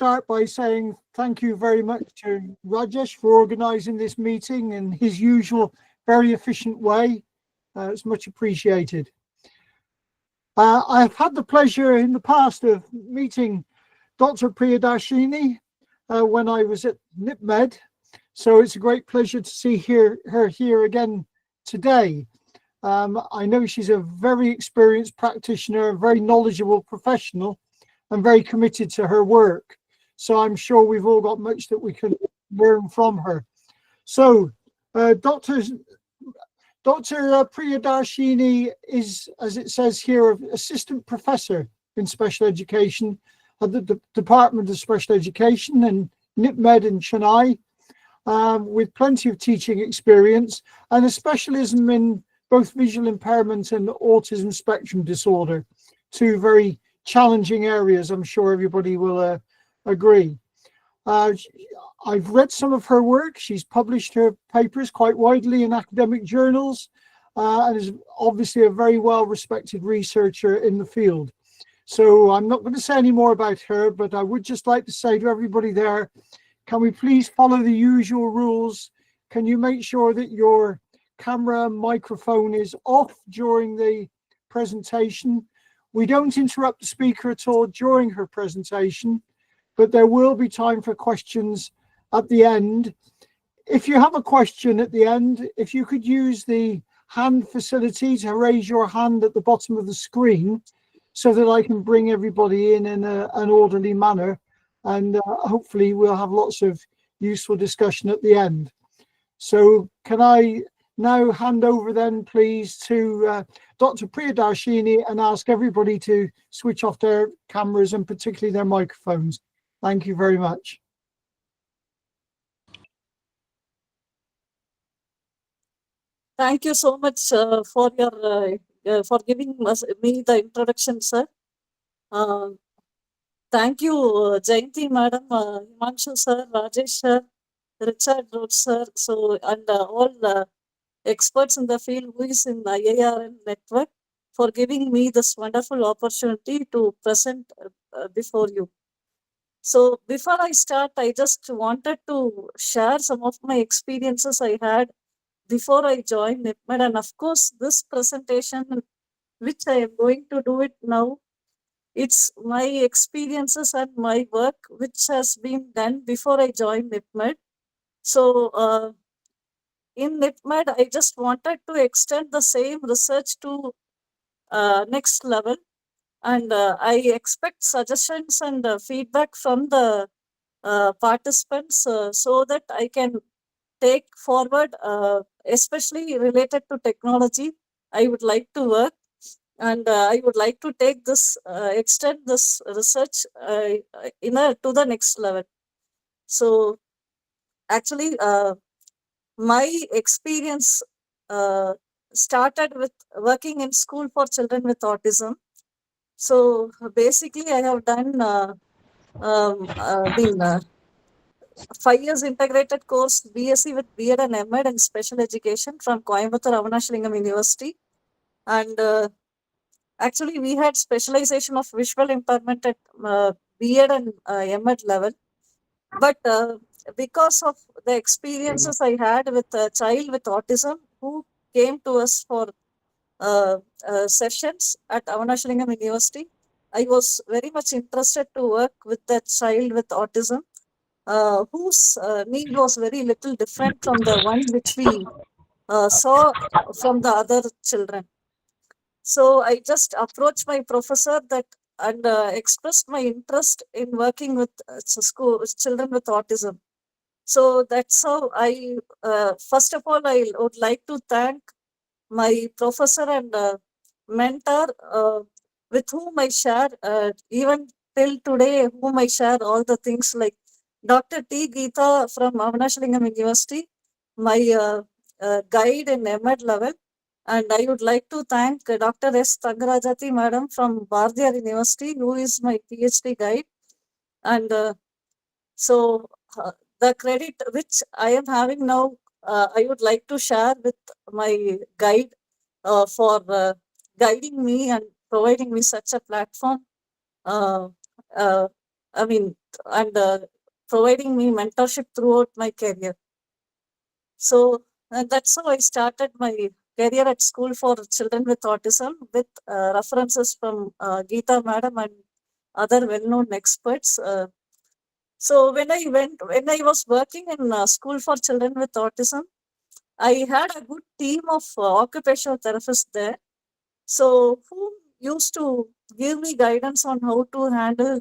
start by saying thank you very much to Rajesh for organising this meeting in his usual very efficient way. It's much appreciated. I've had the pleasure in the past of meeting Dr. Priyadarshini when I was at NIPMed, so it's a great pleasure to see her here again today. I know she's a very experienced practitioner, a very knowledgeable professional, and very committed to her work. So I'm sure we've all got much that we can learn from her. So Dr. Priyadarshini is, as it says here, assistant professor in special education at the Department of Special Education and NIPMed in Chennai, with plenty of teaching experience and a specialism in both visual impairment and autism spectrum disorder, two very challenging areas, I'm sure everybody will agree. I've read some of her work. She's published her papers quite widely in academic journals and is obviously a very well-respected researcher in the field. So I'm not going to say any more about her, but I would just like to say to everybody there, can we please follow the usual rules? Can you make sure that your camera and microphone is off during the presentation? We don't interrupt the speaker at all during her presentation, but there will be time for questions at the end. If you have a question at the end, if you could use the hand facility to raise your hand at the bottom of the screen so that I can bring everybody in an orderly manner, and hopefully we'll have lots of useful discussion at the end. So can I now hand over then, please, to Dr. Priyadarshini and ask everybody to switch off their cameras and particularly their microphones. Thank you very much. Thank you so much for giving me the introduction, sir. Thank you, Jayanti madam, Himanshu sir, Rajesh sir, Richard Roach sir, and all the experts in the field who is in the IIRN network for giving me this wonderful opportunity to present before you. So before I start, I just wanted to share some of my experiences I had before I joined NIPMed. And of course, this presentation, which I am going to do it now, it's my experiences and my work which has been done before I joined NIPMed. So in NIPMed, I just wanted to extend the same research to next level. And I expect suggestions and feedback from the participants so that I can take forward, especially related to technology. I would like to work, and I would like to take this, extend this research to the next level. So actually, my experience started with working in school for children with autism. So basically, I have done 5 years integrated course BSc with B.Ed and M.Ed in special education from Coimbatore Avanashalingam University. And actually, we had specialization of visual impairment at B.Ed and M.Ed level. But because of the experiences I had with a child with autism who came to us for sessions at Avanashalingam University, I was very much interested to work with that child with autism, whose need was very little different from the one which we saw from the other children. So I just approached my professor and expressed my interest in working with children with autism. So that's how I, first of all, I would like to thank my professor and mentor with whom I share, even till today, whom I share all the things, like Dr. T. Geeta from Avanashalingam University, my guide in M.Ed level. And I would like to thank Dr. S. Tangarajati madam from Bardiyar University, who is my PhD guide. And so the credit which I am having now, I would like to share with my guide for guiding me and providing me such a platform. I mean, and providing me mentorship throughout my career. So that's how I started my career at school for children with autism with references from Geeta Madam and other well-known experts. So when I was working in school for children with autism, I had a good team of occupational therapists there. So who used to give me guidance on how to handle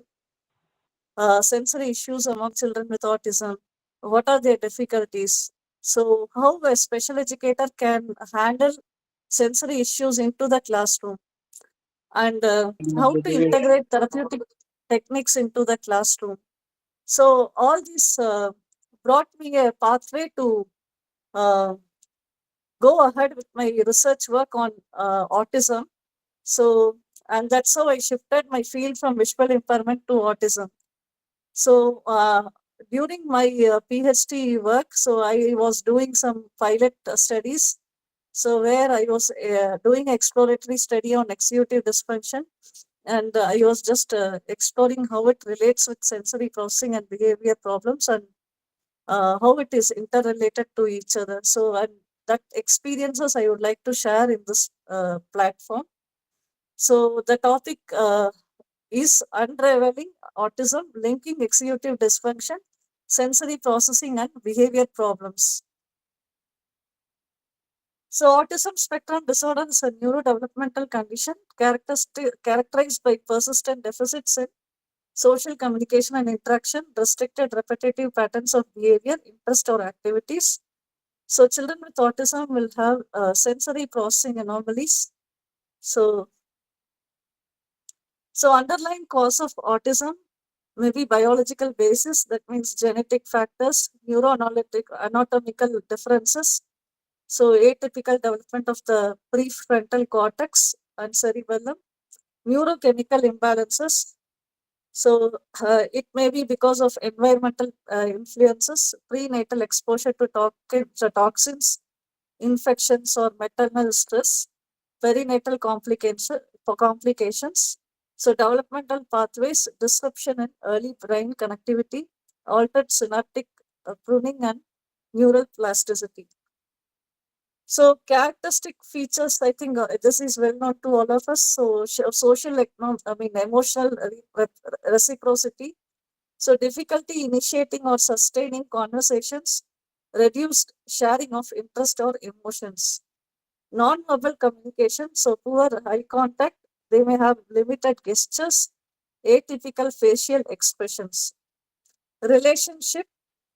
sensory issues among children with autism. What are their difficulties? So how a special educator can handle sensory issues into the classroom, and how to integrate therapeutic techniques into the classroom. So all this brought me a pathway to uh, go ahead with my research work on autism. So, and that's how I shifted my field from visual impairment to autism. So, during my PhD work, so I was doing some pilot studies. So, where I was doing exploratory study on executive dysfunction, and I was just exploring how it relates with sensory processing and behavior problems, and how it is interrelated to each other. So, and that experiences I would like to share in this platform. So, the topic is Unravelling Autism, Linking Executive Dysfunction, Sensory Processing, and Behavior Problems. So, autism spectrum disorder is a neurodevelopmental condition characterized by persistent deficits in social communication and interaction, restricted repetitive patterns of behavior, interest, or activities. So, children with autism will have sensory processing anomalies. So underlying cause of autism may be biological basis, that means genetic factors, anatomical differences, so atypical development of the prefrontal cortex and cerebellum, neurochemical imbalances. So it may be because of environmental influences, prenatal exposure to toxins, infections or maternal stress, perinatal complications. So developmental pathways, disruption in early brain connectivity, altered synaptic pruning and neural plasticity. So characteristic features, I think this is well known to all of us. So social, emotional reciprocity. So difficulty initiating or sustaining conversations, reduced sharing of interest or emotions. Non-verbal communication, so poor eye contact, they may have limited gestures, atypical facial expressions. Relationship,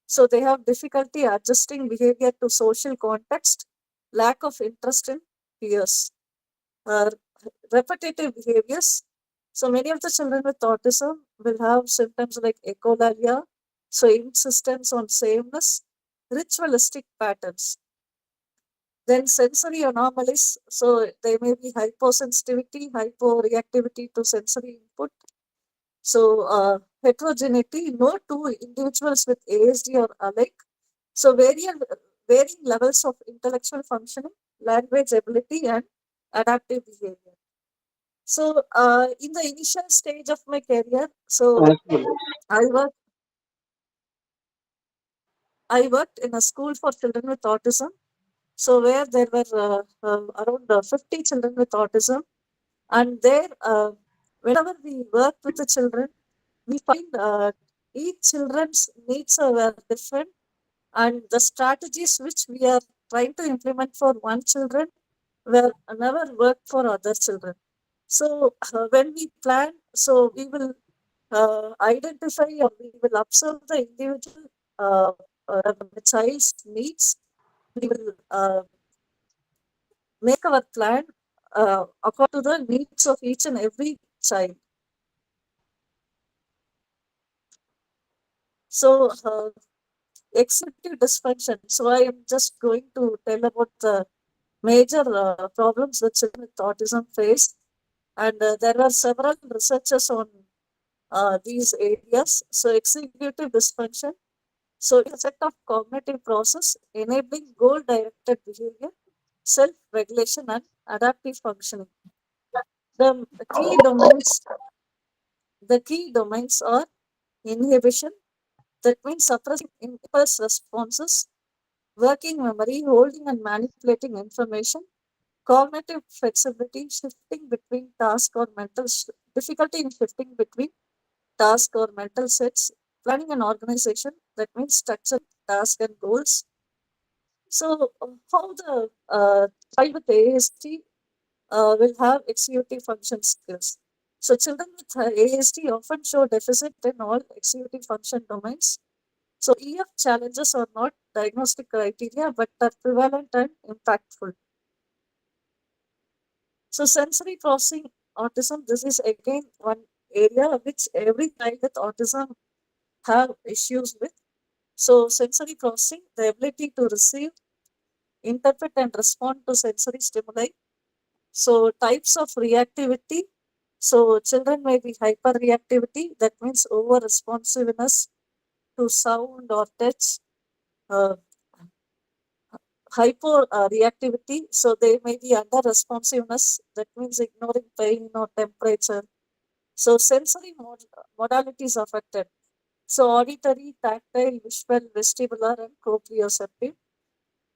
so they have difficulty adjusting behavior to social context, lack of interest in peers. Repetitive behaviors, so many of the children with autism will have symptoms like echolalia, so insistence on sameness, ritualistic patterns. Then sensory anomalies, so they may be hyposensitivity, hyporeactivity to sensory input. So heterogeneity, no two individuals with ASD are alike. So varying levels of intellectual functioning, language ability, and adaptive behavior. So in the initial stage of my career, so I worked I worked in a school for children with autism. So where there were around 50 children with autism, and there, whenever we work with the children, we find each children's needs are different, and the strategies which we are trying to implement for one children will never work for other children. So when we plan, so we will identify or we will observe the individual child's needs. We will make our plan according to the needs of each and every child. So, executive dysfunction. So, I am just going to tell about the major problems that children with autism face. And there are several researches on these areas. So, executive dysfunction. So, it's a set of cognitive process enabling goal-directed behavior, self-regulation, and adaptive functioning. The key domains are inhibition, that means suppressing impulse responses, working memory, holding and manipulating information, cognitive flexibility, shifting between task or difficulty in shifting between task or mental sets, planning and organization, that means structure, task and goals. So, how the child with ASD will have executive function skills. So, children with ASD often show deficit in all executive function domains. So, EF challenges are not diagnostic criteria but are prevalent and impactful. So, sensory processing autism, this is again one area which every child with autism have issues with. So, sensory processing, the ability to receive, interpret, and respond to sensory stimuli. So, types of reactivity. So, children may be hyperreactivity, that means over responsiveness to sound or touch. Uh, Hyper reactivity, so they may be under responsiveness, that means ignoring pain or temperature. So, sensory modalities affected. So, auditory, tactile, visual, vestibular, and proprioceptive.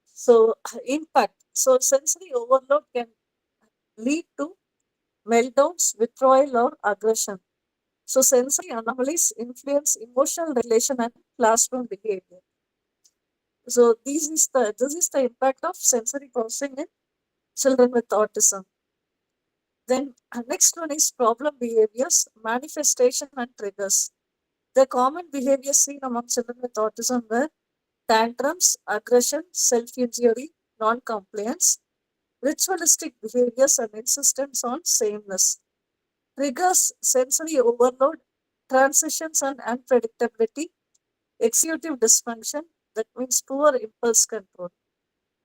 So, impact. So, sensory overload can lead to meltdowns, withdrawal, or aggression. So, sensory anomalies influence emotional regulation and classroom behavior. So, this is the impact of sensory processing in children with autism. Then next one is problem behaviors, manifestation and triggers. The common behaviors seen among children with autism were tantrums, aggression, self-injury, non-compliance, ritualistic behaviors and insistence on sameness. Triggers, sensory overload, transitions and unpredictability, executive dysfunction, that means poor impulse control.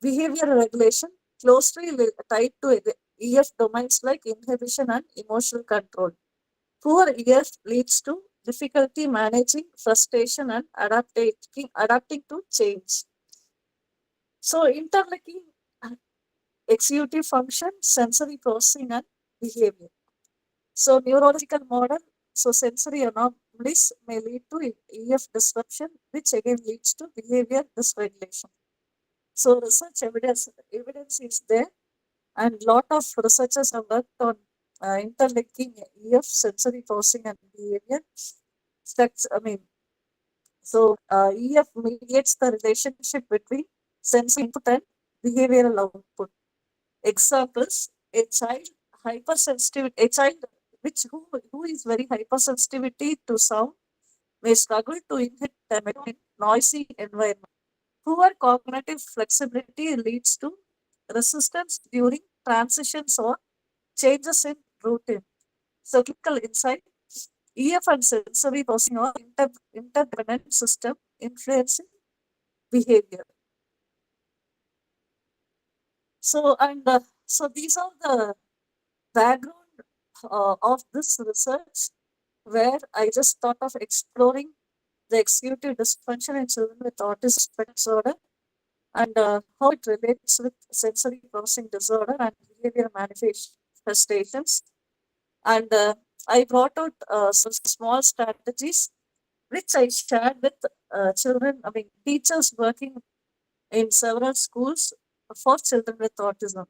Behavior regulation, closely tied to EF domains like inhibition and emotional control. Poor EF leads to difficulty managing frustration and adapting to change. So, interlinking executive function, sensory processing, and behavior. So, neurological model, so sensory anomalies may lead to EF disruption, which again leads to behavior dysregulation. So, evidence is there, and lot of researchers have worked on interlinking EF, sensory processing, and behavior. I mean, so EF mediates the relationship between sensory input and behavioral output. Examples: a child hypersensitive, a child who is very hypersensitivity to sound may struggle to inhibit them in noisy environment. Poor cognitive flexibility leads to resistance during transitions or changes in routine. So, clinical insight: EF and sensory processing are interdependent system influencing behavior. So these are the background of this research, where I just thought of exploring the executive dysfunction in children with autism spectrum disorder, and how it relates with sensory processing disorder and behavior manifestations. And I brought out some small strategies which I shared with children, I mean, teachers working in several schools for children with autism.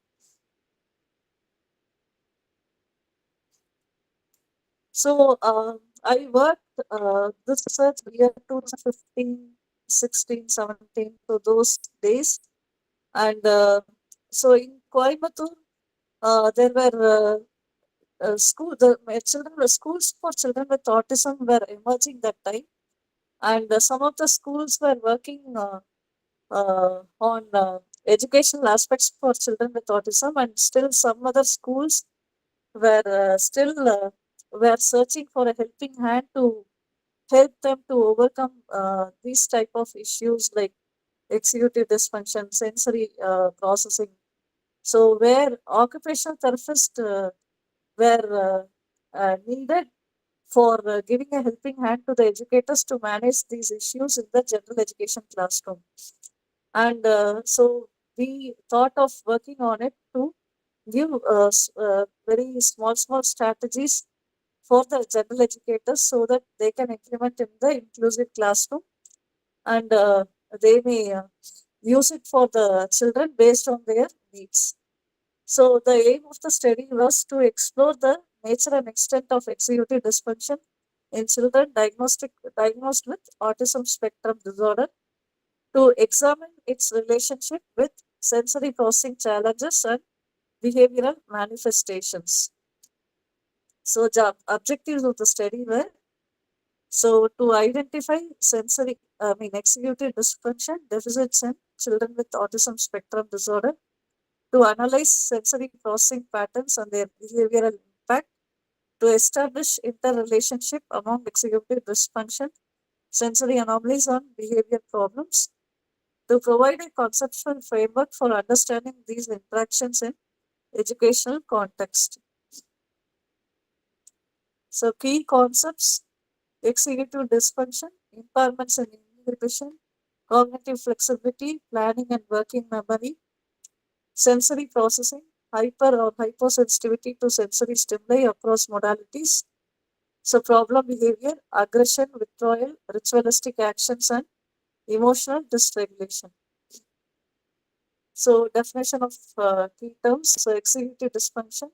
So I worked this research year 2015, 16, 17, so those days. And so in Coimbatore, there were schools for children with autism were emerging that time. And some of the schools were working on educational aspects for children with autism, and still some other schools were still were searching for a helping hand to help them to overcome these type of issues like executive dysfunction, sensory processing. So where occupational therapists were needed for giving a helping hand to the educators to manage these issues in the general education classroom. And so we thought of working on it to give very small strategies for the general educators so that they can implement in the inclusive classroom, and they may use it for the children based on their needs. So the aim of the study was to explore the nature and extent of executive dysfunction in children diagnosed with autism spectrum disorder, to examine its relationship with sensory processing challenges and behavioral manifestations. So the objectives of the study were, so to identify executive dysfunction deficits in children with autism spectrum disorder, to analyze sensory processing patterns and their behavioral impact, to establish interrelationship among executive dysfunction, sensory anomalies, and behavior problems, to provide a conceptual framework for understanding these interactions in educational context. So key concepts: executive dysfunction, impairments in inhibition, cognitive flexibility, planning and working memory, sensory processing, hyper or hyposensitivity to sensory stimuli across modalities. So problem behavior, aggression, withdrawal, ritualistic actions, and emotional dysregulation. So definition of key terms. So executive dysfunction.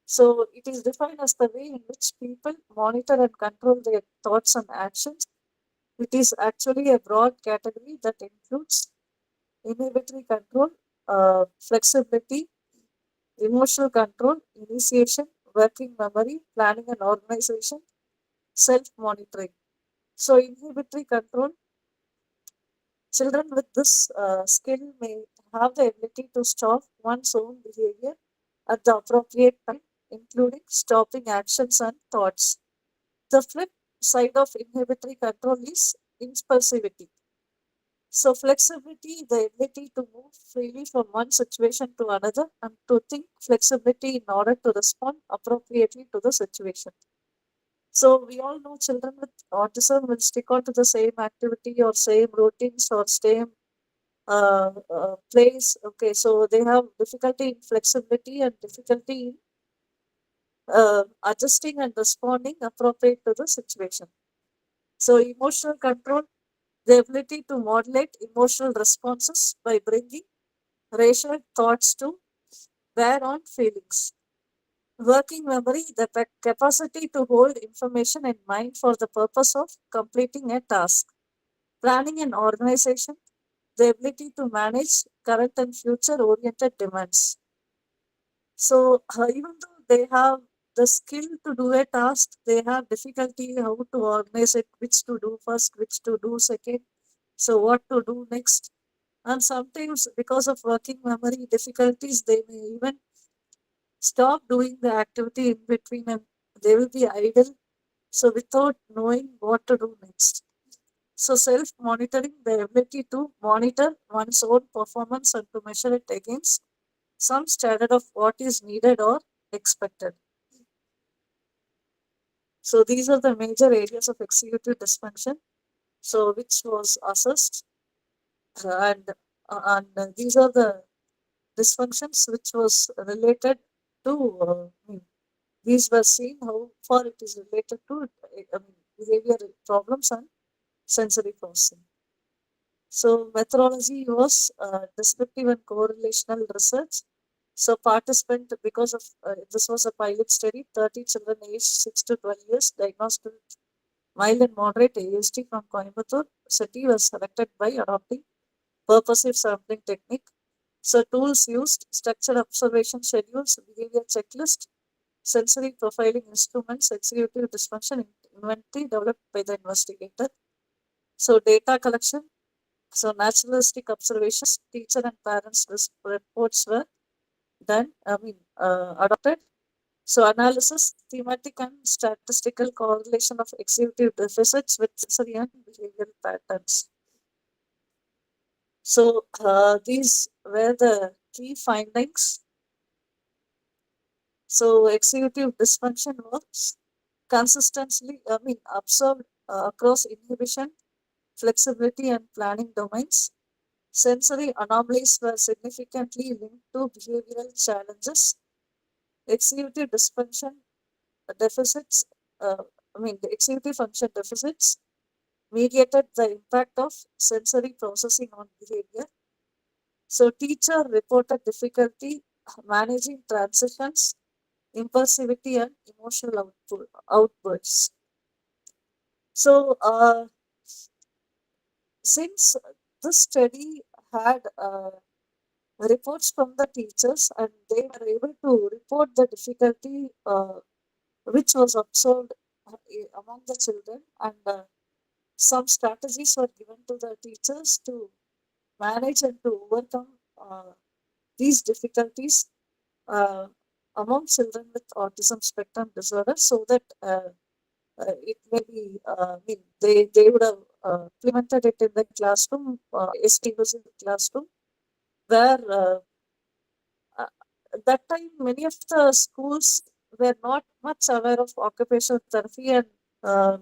So it is defined as the way in which people monitor and control their thoughts and actions. It is actually a broad category that includes inhibitory control, flexibility, emotional control, initiation, working memory, planning and organization, self-monitoring. So inhibitory control, children with this skill may have the ability to stop one's own behavior at the appropriate time, including stopping actions and thoughts. The flip side of inhibitory control is impulsivity. So flexibility, the ability to move freely from one situation to another and to think flexibility in order to respond appropriately to the situation. So we all know children with autism will stick on to the same activity or same routines or same place. Okay, so they have difficulty in flexibility and difficulty in adjusting and responding appropriate to the situation. So emotional control, the ability to modulate emotional responses by bringing rational thoughts to bear on feelings. Working memory, the capacity to hold information in mind for the purpose of completing a task. Planning and organization, the ability to manage current and future oriented demands. So even though they have the skill to do a task, they have difficulty how to organize it, which to do first, which to do second, so what to do next. And sometimes because of working memory difficulties, they may even stop doing the activity in between and they will be idle. So without knowing what to do next. So self-monitoring, the ability to monitor one's own performance and to measure it against some standard of what is needed or expected. So these are the major areas of executive dysfunction, so which was assessed, and these are the dysfunctions which was related to. These were seen how far it is related to behavior problems and sensory processing. So methodology was descriptive and correlational research. So participant, because of this was a pilot study, 30 children aged 6 to 12 years diagnosed with mild and moderate ASD from Coimbatore city was selected by adopting purposive sampling technique. So tools used: structured observation schedules, behavior checklist, sensory profiling instruments, executive dysfunction inventory developed by the investigator. So data collection. So naturalistic observations, teacher and parents reports were done, adopted. So analysis, thematic and statistical correlation of executive deficits with sensory and behavioral patterns. So these were the key findings. So executive dysfunction was consistently, observed across inhibition, flexibility, and planning domains. Sensory anomalies were significantly linked to behavioral challenges. Executive dysfunction deficits, the executive function deficits mediated the impact of sensory processing on behavior. So teacher reported difficulty managing transitions, impulsivity, and emotional outbursts. So since this study had reports from the teachers and they were able to report the difficulty which was observed among the children, and some strategies were given to the teachers to manage and to overcome these difficulties uh, among children with autism spectrum disorder, so that it may be, they would have implemented it in the classroom, inclusive classroom, where uh, at that time many of the schools were not much aware of occupational therapy, and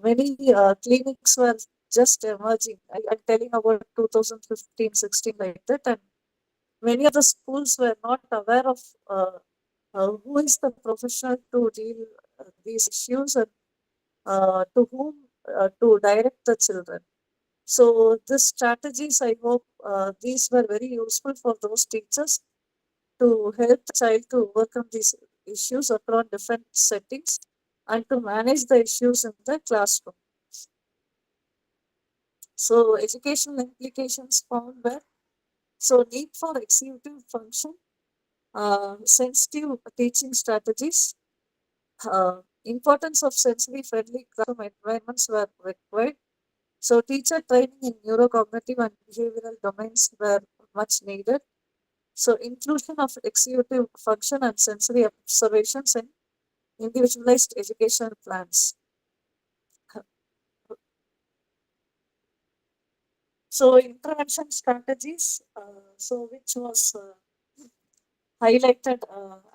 many clinics were just emerging. I'm telling about 2015-16 like that, and many of the schools were not aware of who is the professional to deal these issues, and to whom to direct the children. So these strategies, I hope these were very useful for those teachers to help the child to overcome these issues across different settings and to manage the issues in the classroom. So educational implications found were, so need for executive function, sensitive teaching strategies, importance of sensory friendly classroom environments were required. So teacher training in neurocognitive and behavioral domains were much needed. So inclusion of executive function and sensory observations in individualized educational plans. So intervention strategies, which was highlighted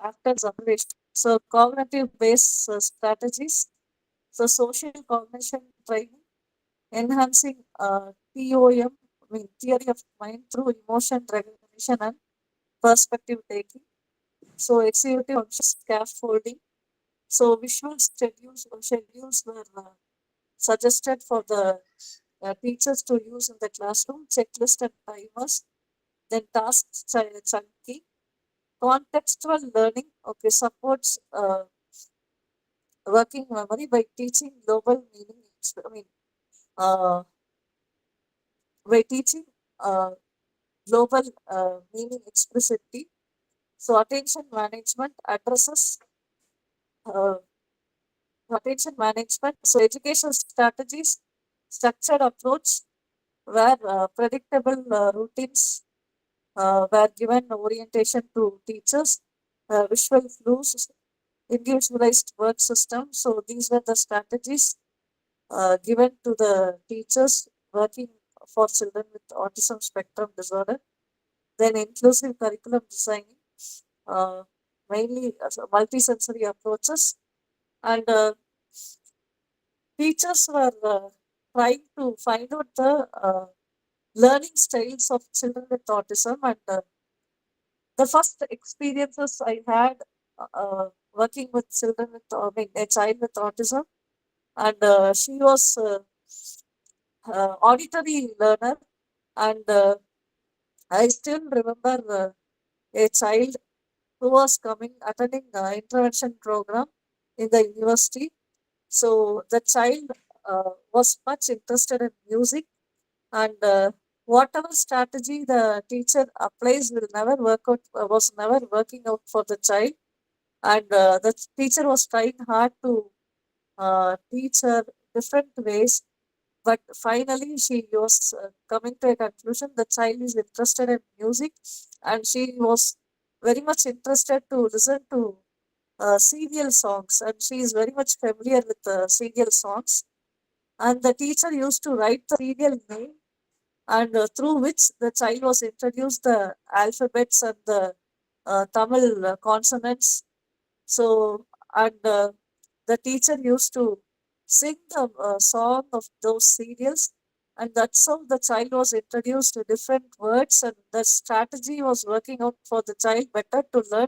after observation. So cognitive based strategies, so social cognition training, enhancing TOM, theory of mind through emotion recognition and perspective taking. So executive function scaffolding. So visual schedules were suggested for the teachers to use in the classroom, checklist and timers, then task chunking, contextual learning, supports working memory by teaching global meaning, uh, by teaching uh, global meaning explicitly. So attention management addresses uh, attention management. So educational strategies, structured approach, where predictable routines were given orientation to teachers, visual clues, individualized work system. So these were the strategies given to the teachers working for children with autism spectrum disorder. Then inclusive curriculum designing, uh, mainly multisensory approaches, and teachers were trying to find out the learning styles of children with autism. And the first experiences I had working with children with, a child with autism, and she was auditory learner, and I still remember a child who was attending intervention program in the university. So the child was much interested in music, and whatever strategy the teacher applies will never work out, was never working out for the child. And the teacher was trying hard to teach her different ways, but finally she was coming to a conclusion the child is interested in music, and she was very much interested to listen to serial songs, and she is very much familiar with serial songs. And the teacher used to write the serial name, and through which the child was introduced the alphabets and the Tamil consonants. So, and the teacher used to sing the song of those serials, and that's how the child was introduced to different words, and the strategy was working out for the child better to learn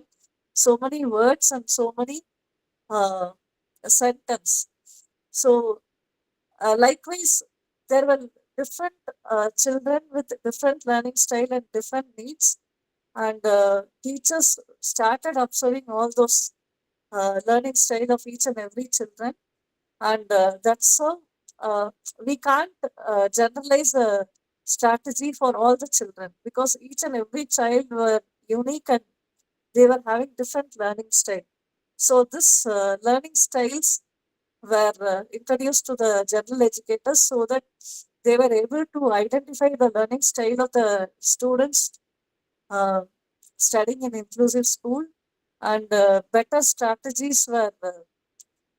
so many words and so many uh, sentence. So likewise, there were different children with different learning style and different needs, and teachers started observing all those learning style of each and every children, and that's how we can't generalize a strategy for all the children, because each and every child were unique and they were having different learning style. So this learning styles were introduced to the general educators so that they were able to identify the learning style of the students uh, studying in inclusive school, and better strategies were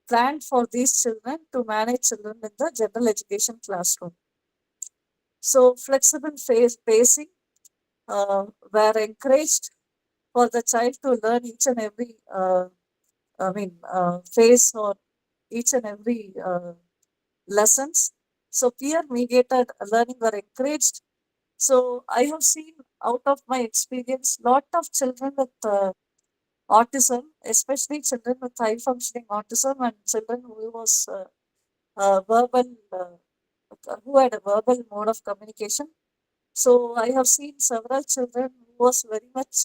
planned for these children to manage children in the general education classroom. So flexible pacing were encouraged for the child to learn each and every phase or each and every lessons. So peer mediated learning were encouraged. So I have seen out of my experience, lot of children with autism, especially children with high functioning autism and children who was verbal, who had a verbal mode of communication. So I have seen several children who was very much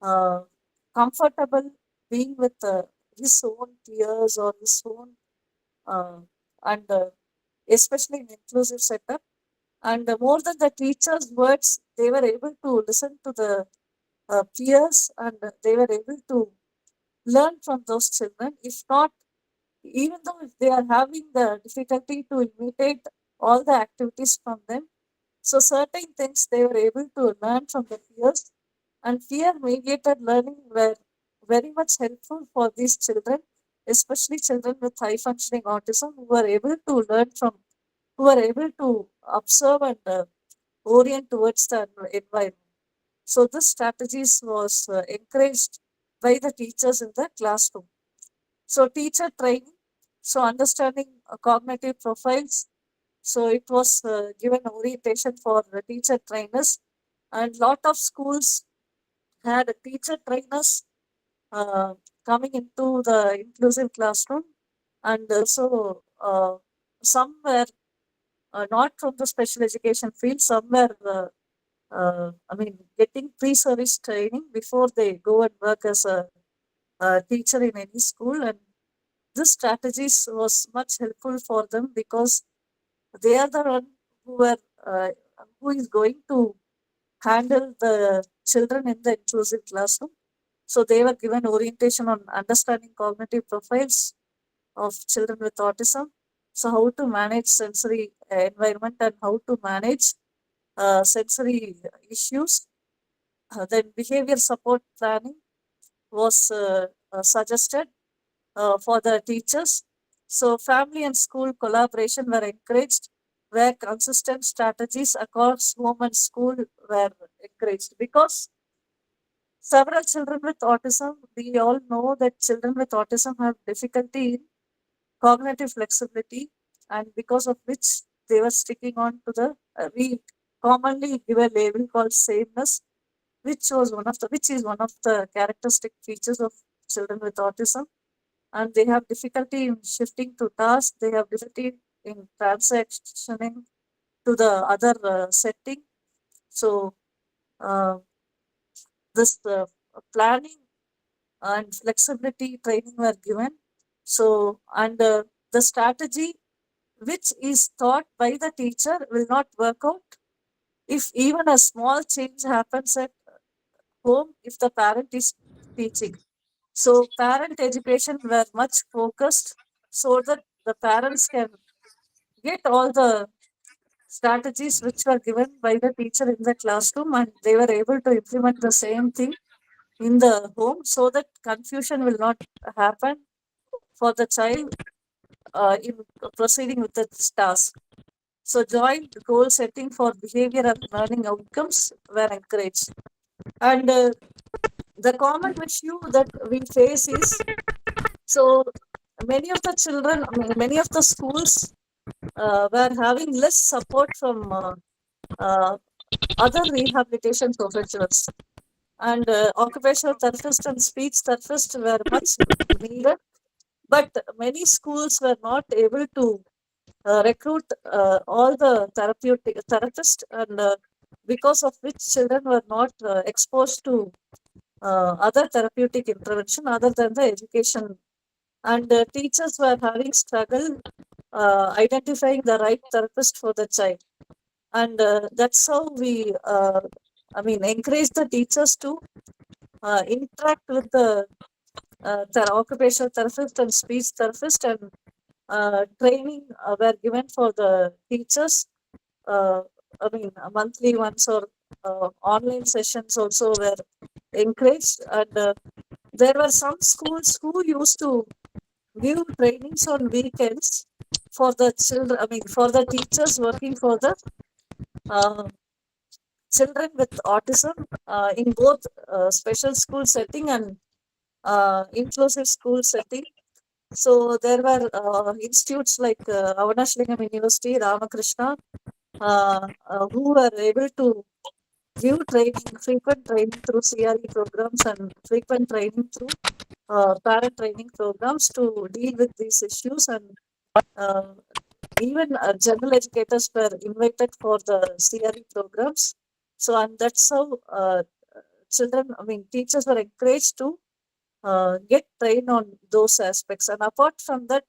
uh, comfortable being with his own peers or his own, uh, and especially in inclusive setup. And more than the teacher's words, they were able to listen to the peers, and they were able to learn from those children. If not, even though if they are having the difficulty to imitate all the activities from them, so certain things they were able to learn from the peers, and peer mediated learning were very much helpful for these children, especially children with high functioning autism who were able to learn from, who were able to observe and orient towards the environment. So this strategies was encouraged by the teachers in the classroom. So teacher training, so understanding cognitive profiles. So it was given orientation for the teacher trainers, and lot of schools had teacher trainers uh, coming into the inclusive classroom, and also some were not from the special education field, some were getting pre-service training before they go and work as a teacher in any school, and this strategies was much helpful for them because they are the one who are who is going to handle the children in the inclusive classroom. So they were given orientation on understanding cognitive profiles of children with autism. So how to manage sensory environment and how to manage sensory issues. Then behavior support planning was suggested for the teachers. So family and school collaboration were encouraged, where consistent strategies across home and school were encouraged, because several children with autism, we all know that children with autism have difficulty in cognitive flexibility, and because of which they were sticking on to the, we commonly give a label called sameness, which is one of the characteristic features of children with autism, and they have difficulty in shifting to tasks. They have difficulty in transitioning to the other setting. So uh, this planning and flexibility training were given. So, and the strategy which is taught by the teacher will not work out if even a small change happens at home if the parent is teaching. So parent education were much focused so that the parents can get all the strategies which were given by the teacher in the classroom, and they were able to implement the same thing in the home so that confusion will not happen for the child in proceeding with the task. So joint goal setting for behavior and learning outcomes were encouraged. And the common issue that we face is, so many of the children, many of the schools were having less support from uh, other rehabilitation professionals, and occupational therapists and speech therapists were much needed, But many schools were not able to recruit all the therapists, and because of which children were not exposed to other therapeutic intervention other than the education, and teachers were having struggle identifying the right therapist for the child, and that's how we encourage the teachers to interact with the occupational therapist and speech therapist, and training were given for the teachers. Monthly ones or online sessions also were encouraged, and there were some schools who used to give trainings on weekends for the children. For the teachers working for the uh, children with autism in both special school setting and inclusive school setting. So there were institutes like Avanashlingam University, Ramakrishna, who were able to give training, frequent training through CRE programs and frequent training through parent training programs to deal with these issues, and uh, even general educators were invited for the CRE programs. So, and that's how teachers were encouraged to get trained on those aspects. And apart from that,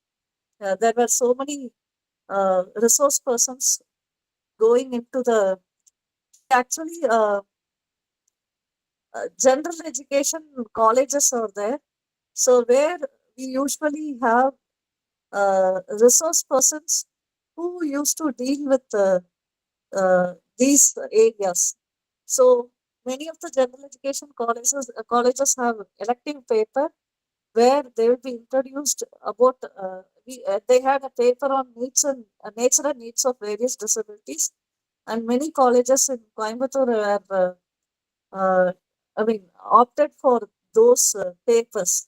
there were so many resource persons going into the actually general education colleges are there. So where we usually have resource persons who used to deal with these areas. So many of the general education colleges have elective paper where they will be introduced about they had a paper on needs and nature and needs of various disabilities, and many colleges in Coimbatore have opted for those papers,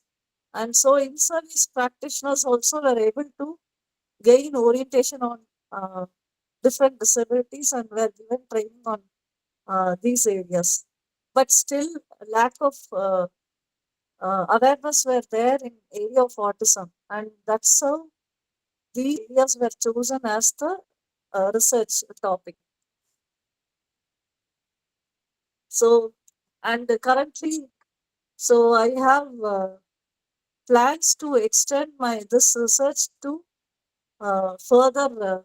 and so in service practitioners also were able to gain orientation on different disabilities and were given training on these areas. But still, lack of awareness were there in area of autism, and that's how these areas were chosen as the research topic. So, and currently, so I have plans to extend this research to further,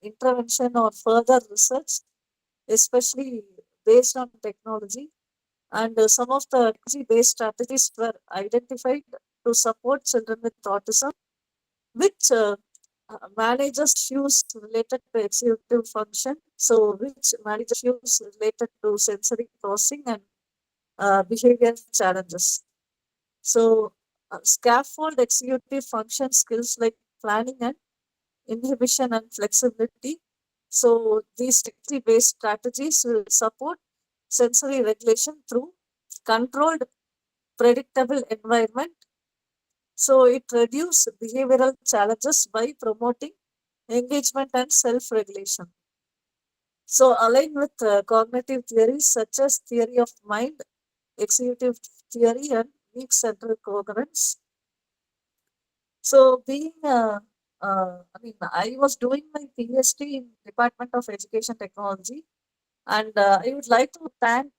intervention or further research, especially based on technology. And some of the technology-based strategies were identified to support children with autism, which manages issues related to executive function. So, which manages issues related to sensory processing and behavior challenges. So, scaffold executive function skills like planning and inhibition and flexibility. So, these technology-based strategies will support sensory regulation through controlled, predictable environment. So, it reduces behavioral challenges by promoting engagement and self-regulation. So, aligned with cognitive theories such as theory of mind, executive theory, and weak central coherence. So, I was doing my PhD in Department of Education Technology, and I would like to thank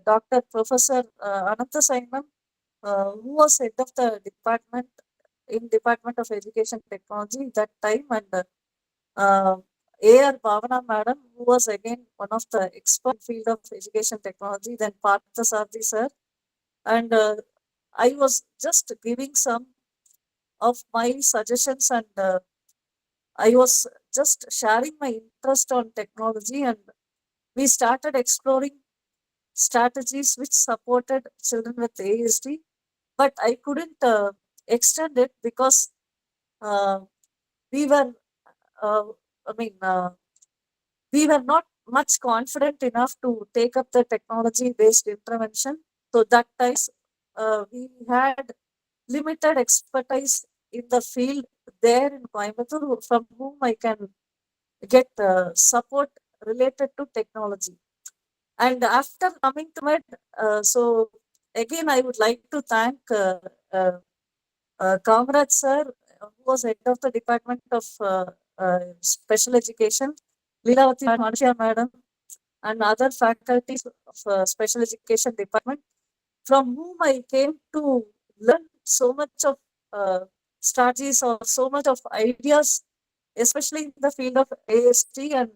Dr. Professor Anantha Sainam, who was head of the department in Department of Education Technology that time, and A.R. Bhavana Madam, who was again one of the expert field of education technology, then Parthasarathi sir, and I was just giving some of my suggestions, and I was just sharing my interest on technology, and we started exploring strategies which supported children with ASD, but I couldn't extend it because uh, we were, uh, I mean, we were not much confident enough to take up the technology-based intervention. So that times we had limited expertise in the field there in Coimbatore, from whom I can get support related to technology. And after coming to med, so again I would like to thank uh, Comrade Sir, who was head of the Department of Special Education, Leelavati Manisha Madam, and other faculties of Special Education Department, from whom I came to learn so much of strategies or so much of ideas, especially in the field of AST, and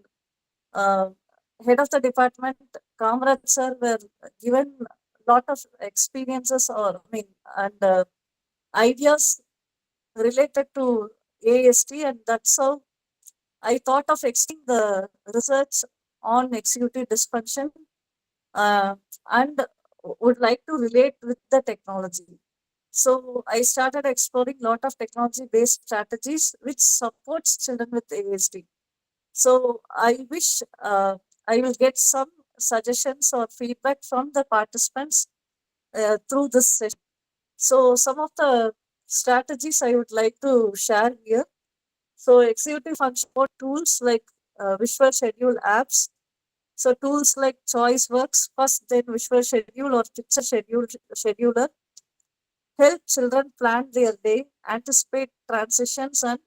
uh, head of the department, Comrade Sir, were given lot of experiences or and ideas related to AST, and that's how I thought of extending the research on executive dysfunction uh, and would like to relate with the technology. So I started exploring lot of technology-based strategies which supports children with ASD. So I wish I will get some suggestions or feedback from the participants through this session. So some of the strategies I would like to share here. So executive function tools like visual schedule apps. So tools like ChoiceWorks, first then visual schedule or picture scheduler help children plan their day, anticipate transitions and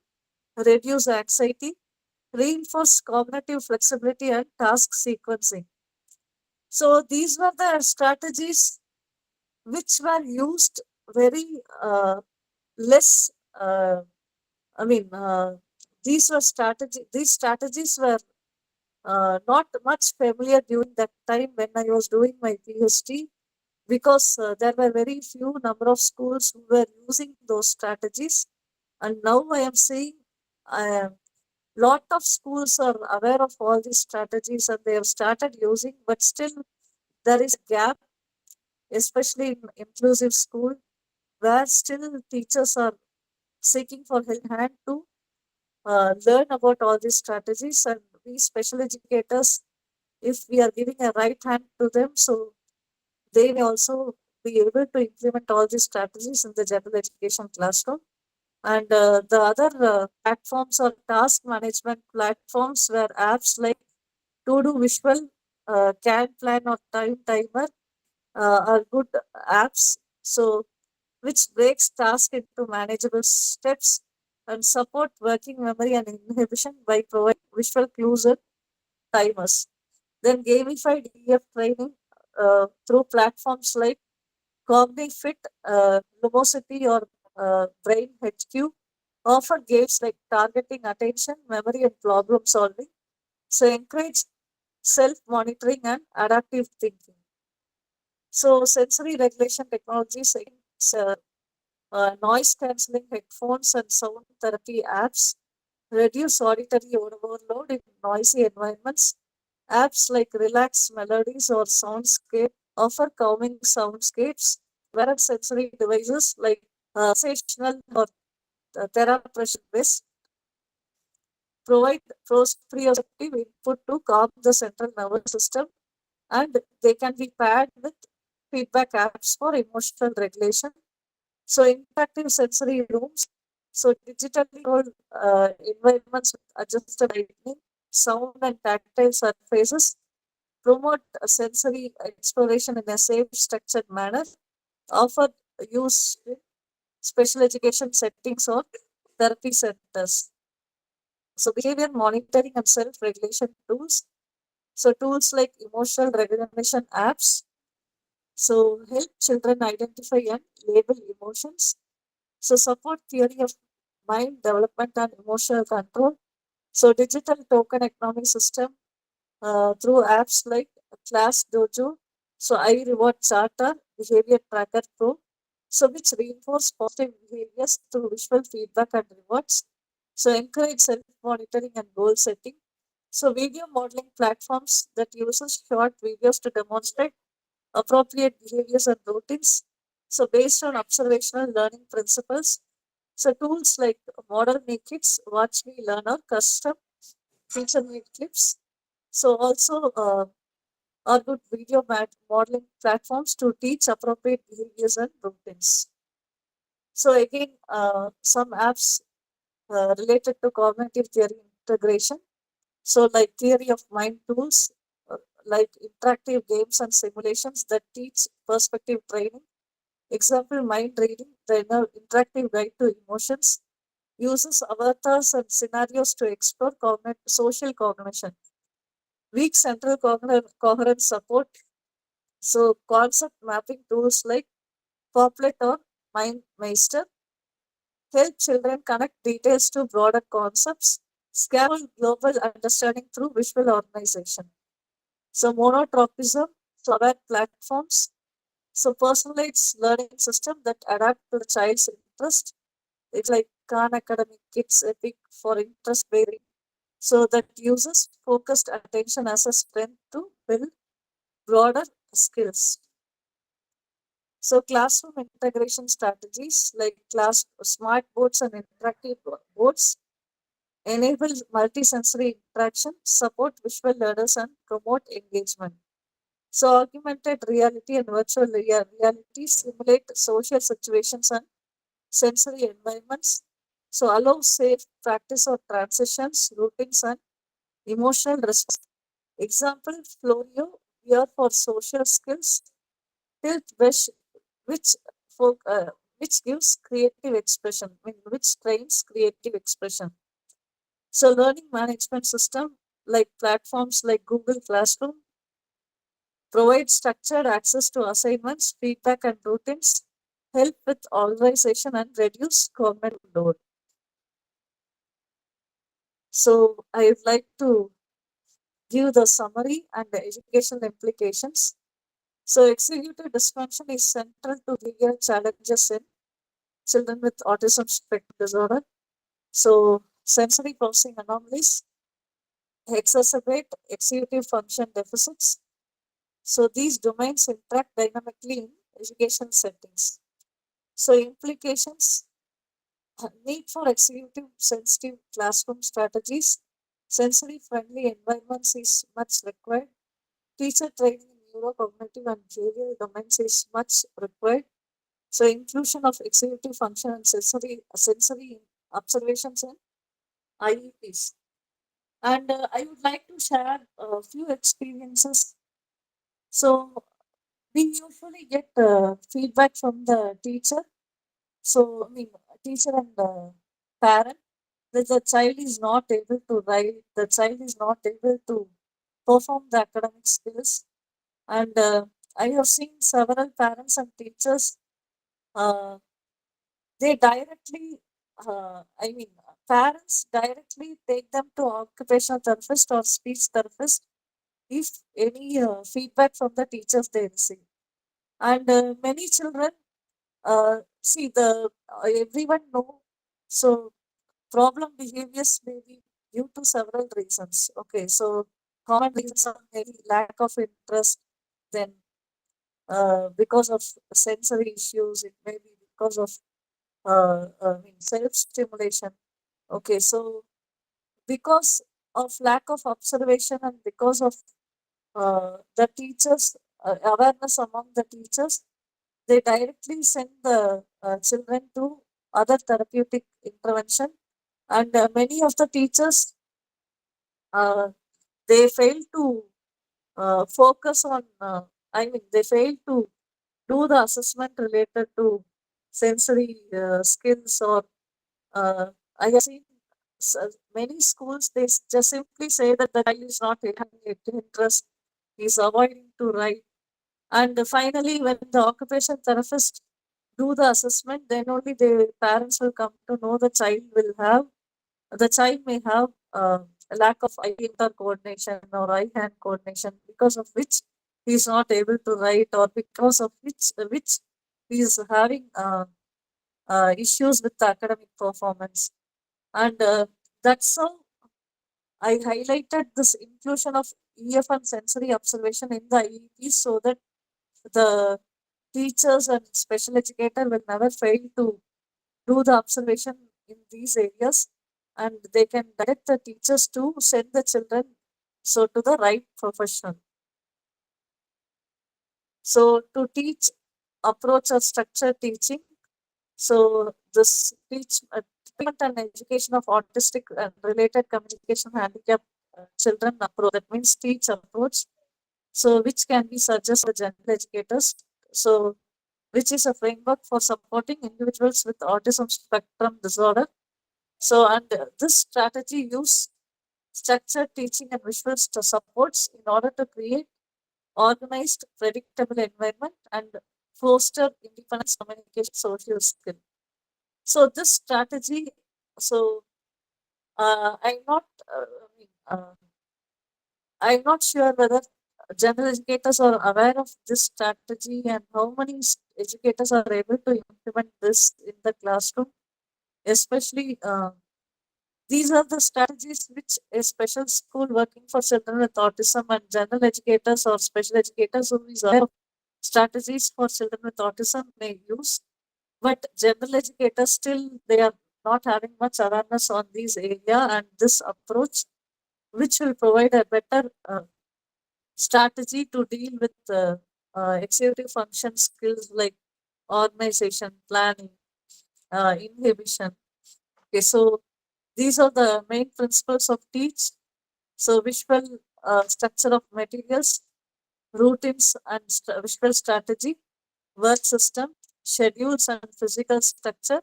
reduce anxiety, reinforce cognitive flexibility and task sequencing. So these were the strategies which were used very less. I mean, these strategies were not much familiar during that time when I was doing my PhD, because there were very few number of schools who were using those strategies. And now I am seeing a lot of schools are aware of all these strategies and they have started using, but still there is a gap, especially in inclusive school, where still teachers are seeking for hand to learn about all these strategies, and we special educators, if we are giving a right hand to them, so they may also be able to implement all these strategies in the general education classroom. And the other platforms or task management platforms were apps like To Do Visual, Can Plan or Time Timer are good apps. So which breaks tasks into manageable steps and support working memory and inhibition by providing visual clues and timers. Then gamified EF training through platforms like CogniFit, Lumosity, or Brain HQ offer games like targeting attention, memory, and problem solving. So encourage self-monitoring and adaptive thinking. So sensory regulation technologies, uh, noise cancelling headphones and sound therapy apps reduce auditory overload in noisy environments. Apps like Relax Melodies or Soundscape offer calming soundscapes, whereas sensory devices like sensational or therapeutic based provide proprioceptive input to calm the central nervous system, and they can be paired with feedback apps for emotional regulation. So interactive sensory rooms, so digitally controlled environments with adjusted lighting, sound and tactile surfaces promote a sensory exploration in a safe, structured manner, often used in special education settings or therapy centers. So behavior monitoring and self-regulation tools. So tools like emotional recognition apps, so help children identify and label emotions. So support theory of mind development and emotional control. So digital token economy system through apps like Class Dojo, so I Reward Charter, Behavior Tracker Pro, so which reinforce positive behaviors through visual feedback and rewards. So encourage self-monitoring and goal setting. So video modeling platforms that uses short videos to demonstrate appropriate behaviors and routines. So based on observational learning principles. So tools like Model Make Kits, Watch Me Learn or custom feature made clips. So also are good video modeling platforms to teach appropriate behaviors and routines. So again, some apps related to cognitive theory integration. So like theory of mind tools, like interactive games and simulations that teach perspective training. Example, mind reading, the interactive guide to emotions, uses avatars and scenarios to explore social cognition. Weak central coherence support. So concept mapping tools like Poplet or MindMeister help children connect details to broader concepts, scaffold global understanding through visual organization. So monotropism, so aware platforms, so personalized learning system that adapt to the child's interest. It's like Khan Academic Kids Epic for interest bearing. So that uses focused attention as a strength to build broader skills. So classroom integration strategies like class smart boards and interactive boards enable multisensory interaction, support visual learners, and promote engagement. So augmented reality and virtual reality simulate social situations and sensory environments. So allow safe practice of transitions, routines, and emotional response. Example, Florio, here for social skills, tilt which folk, which gives creative expression, which trains creative expression. So learning management system like platforms like Google Classroom provide structured access to assignments, feedback, and routines, help with organization and reduce cognitive load. So I would like to give the summary and the educational implications. So executive dysfunction is central to behavioral challenges in children with autism spectrum disorder. So sensory processing anomalies exacerbate executive function deficits. So these domains interact dynamically in education settings. So implications, need for executive sensitive classroom strategies, sensory friendly environments is much required. Teacher training in neurocognitive and behavioral domains is much required. So inclusion of executive function and sensory observations in IEPs. And I would like to share a few experiences. So we usually get feedback from the teacher. So teacher and parent that the child is not able to write, the child is not able to perform the academic skills. And I have seen several parents and teachers, uh, they directly, parents directly take them to occupational therapist or speech therapist if any feedback from the teachers they receive. And many children, see the everyone know. So problem behaviors may be due to several reasons. Okay, so common reasons are maybe lack of interest, then because of sensory issues, it may be because of self stimulation. Okay, so because of lack of observation and because of the teachers, awareness among the teachers, they directly send the children to other therapeutic intervention. And many of the teachers, uh, they fail to focus on, they fail to do the assessment related to sensory skills. Or I have seen many schools, they just simply say that the child is not having interest, is avoiding to write. And finally, when the occupational therapist do the assessment, then only the parents will come to know the child may have a lack of eye inter coordination or eye hand coordination, because of which he is not able to write, or because of which he is having issues with the academic performance. And that's how I highlighted this inclusion of EF and sensory observation in the IEP, so that the teachers and special educator will never fail to do the observation in these areas, and they can direct the teachers to send the children so to the right professional. So to teach approach or structure teaching, so this treatment and education of autistic and related communication handicap children approach, that means teach approach, so which can be suggested to general educators. So which is a framework for supporting individuals with autism spectrum disorder. So, and this strategy use structured teaching and visuals to supports in order to create organized, predictable environment and foster independence, communication, social skill. So this strategy, so I'm not, I'm not sure whether general educators are aware of this strategy and how many educators are able to implement this in the classroom, especially these are the strategies which a special school working for children with autism and general educators or special educators who is aware of strategies for children with autism may use. But general educators still they are not having much awareness on these area and this approach, which will provide a better strategy to deal with executive function skills like organization, planning, inhibition. Okay, so these are the main principles of teach. So visual structure of materials, routines and visual strategy, work system, schedules and physical structure.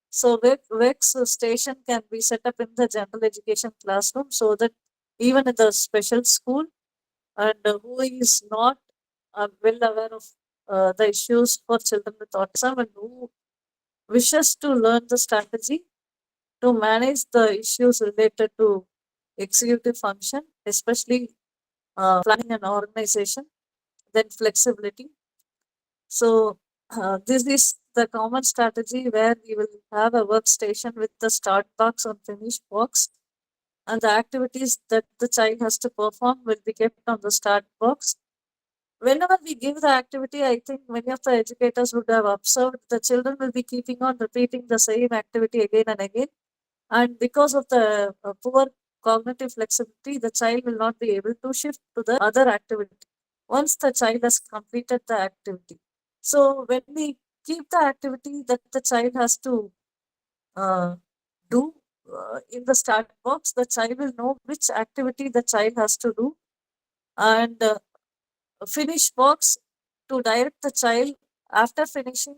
So work station can be set up in the general education classroom so that even in the special school and who is not well aware of the issues for children with autism and who wishes to learn the strategy to manage the issues related to executive function, especially planning and organization, then flexibility. So this is the common strategy where we will have a workstation with the start box and finish box, and the activities that the child has to perform will be kept on the start box. Whenever we give the activity, I think many of the educators would have observed the children will be keeping on repeating the same activity again and again. And because of the poor cognitive flexibility, the child will not be able to shift to the other activity once the child has completed the activity. So when we keep the activity that the child has to uh, do in the start box, the child will know which activity the child has to do, and finish box to direct the child after finishing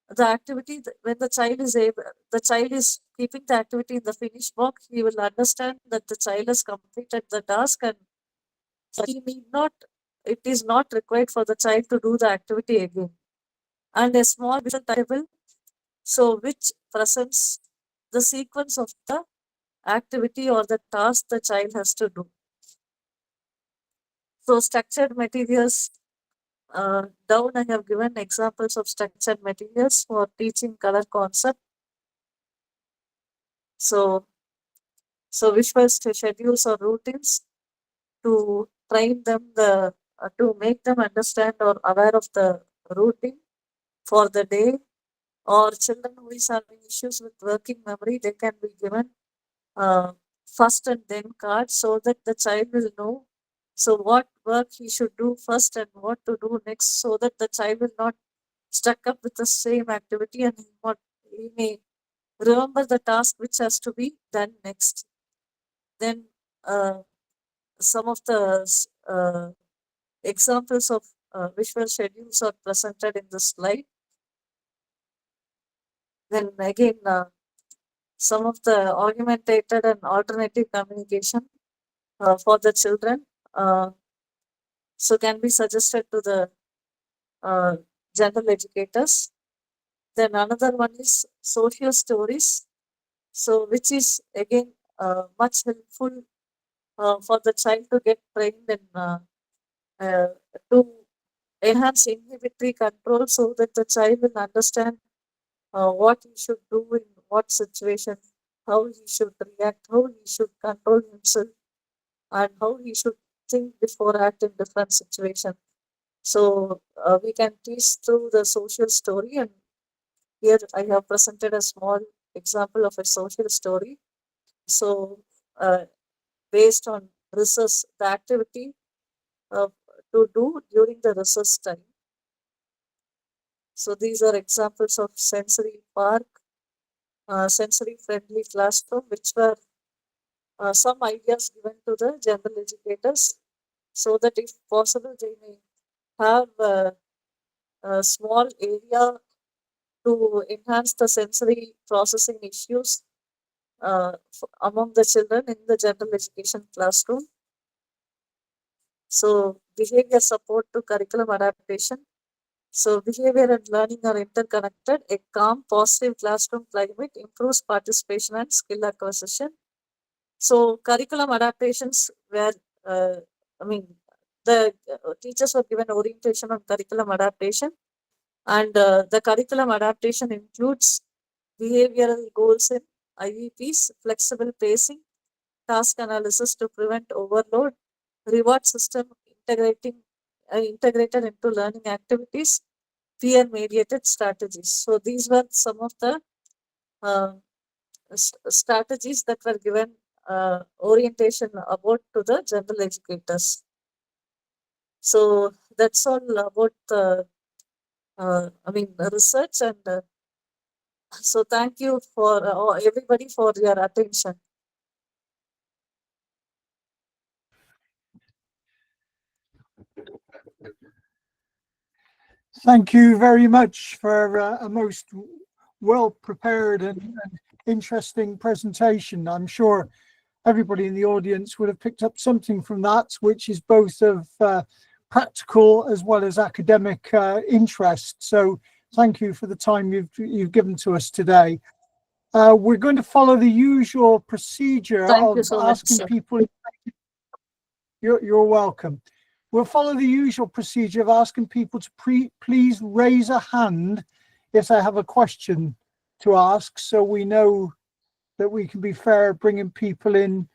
the activity. When the child is able, the child is keeping the activity in the finish box, he will understand that the child has completed the task and he need not. It is not required for the child to do the activity again. And a small visual table, so which presents the sequence of the activity or the task the child has to do. So structured materials, down I have given examples of structured materials for teaching color concept. So, so visual schedules or routines to train them to make them understand or aware of the routine for the day. Or children who is having issues with working memory, they can be given first and then card so that the child will know so what work he should do first and what to do next, so that the child will not stuck up with the same activity and he may remember the task which has to be done next. Then some of the examples of visual schedules are presented in the slide. Then again, some of the augmentated and alternative communication for the children so can be suggested to the general educators. Then another one is social stories, so which is again much helpful for the child to get trained in uh, to enhance inhibitory control so that the child will understand what he should do in what situation, how he should react, how he should control himself, and how he should think before act in different situations. So we can teach through the social story, and here I have presented a small example of a social story. So based on research, the activity uh, to do during the research time. So these are examples of sensory park, sensory friendly classroom, which were some ideas given to the general educators so that if possible they may have a small area to enhance the sensory processing issues among the children in the general education classroom. So behavior support to curriculum adaptation. So behavior and learning are interconnected. A calm, positive classroom climate improves participation and skill acquisition. So curriculum adaptations where, the teachers were given orientation on curriculum adaptation, and the curriculum adaptation includes behavioral goals in IEPs, flexible pacing, task analysis to prevent overload, reward system integrated into learning activities, peer-mediated strategies. So these were some of the strategies that were given orientation about to the general educators. So that's all about the research, and so thank you for everybody for your attention. Thank you very much for a most well prepared and interesting presentation. I'm sure everybody in the audience would have picked up something from that, which is both of practical as well as academic interest. So thank you for the time you've given to us today. We're going to follow the usual procedure Thank you of so much, asking sir. people. You're welcome. We'll follow the usual procedure of asking people to please raise a hand if they have a question to ask, so we know that we can be fair bringing people in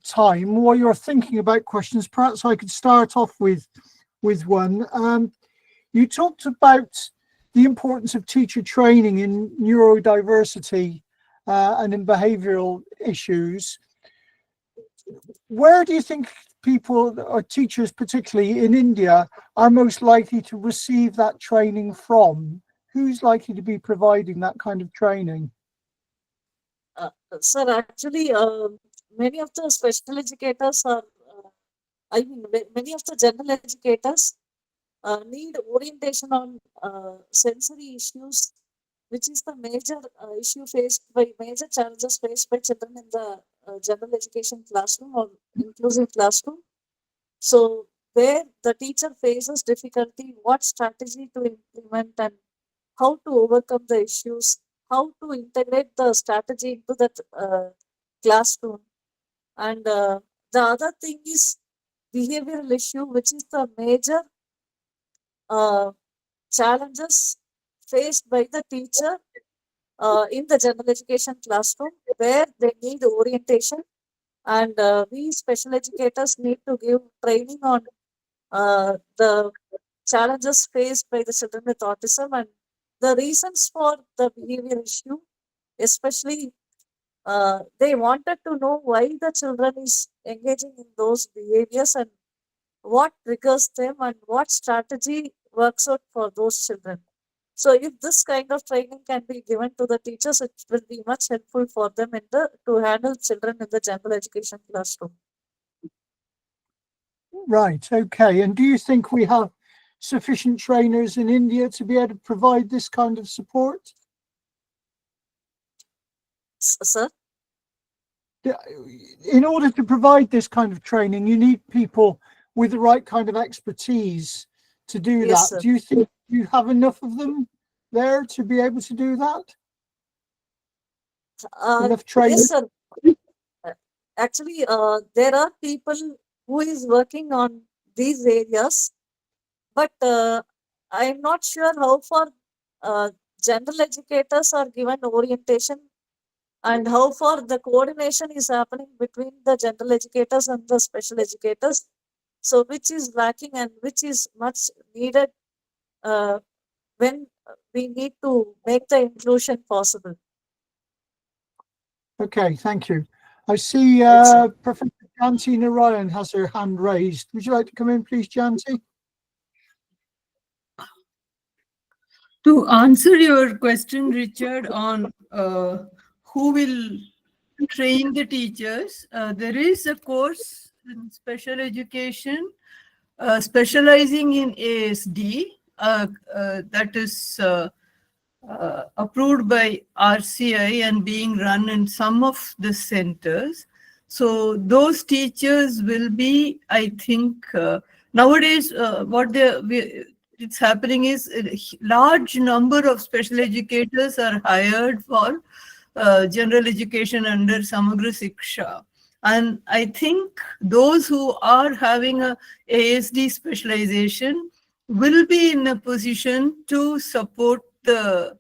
time. While you're thinking about questions, perhaps I could start off with one. You talked about the importance of teacher training in neurodiversity and in behavioral issues. Where do you think people or teachers, particularly in India, are most likely to receive that training from? Who's likely to be providing that kind of training? Sir, actually, many of the special educators are, many of the general educators need orientation on sensory issues, which is the major major challenges faced by children in the general education classroom or inclusive classroom. So where the teacher faces difficulty, what strategy to implement and how to overcome the issues, how to integrate the strategy into that classroom. And the other thing is behavioral issue, which is the major challenges faced by the teacher in the general education classroom, where they need orientation, and we special educators need to give training on the challenges faced by the children with autism and the reasons for the behavior issue. Especially, they wanted to know why the children is engaging in those behaviors and what triggers them and what strategy works out for those children. So if this kind of training can be given to the teachers, it will be much helpful for them to handle children in the general education classroom. Right, okay. And do you think we have sufficient trainers in India to be able to provide this kind of support? Sir? In order to provide this kind of training, you need people with the right kind of expertise to do Yes, that. sir. Do you think you have enough of them there to be able to do that? Enough training? Yes, sir. Actually, there are people who is working on these areas, but I'm not sure how far general educators are given orientation and how far the coordination is happening between the general educators and the special educators. So which is lacking and which is much needed when we need to make the inclusion possible. Okay, thank you. I see Professor Janti Narayan has her hand raised. Would you like to come in, please, Janti? To answer your question, Richard, on who will train the teachers, there is a course in special education specializing in ASD, that is approved by RCI and being run in some of the centers. So those teachers will be, I think, nowadays it's happening is a large number of special educators are hired for general education under Samagra Shiksha. And I think those who are having a ASD specialization will be in a position to support the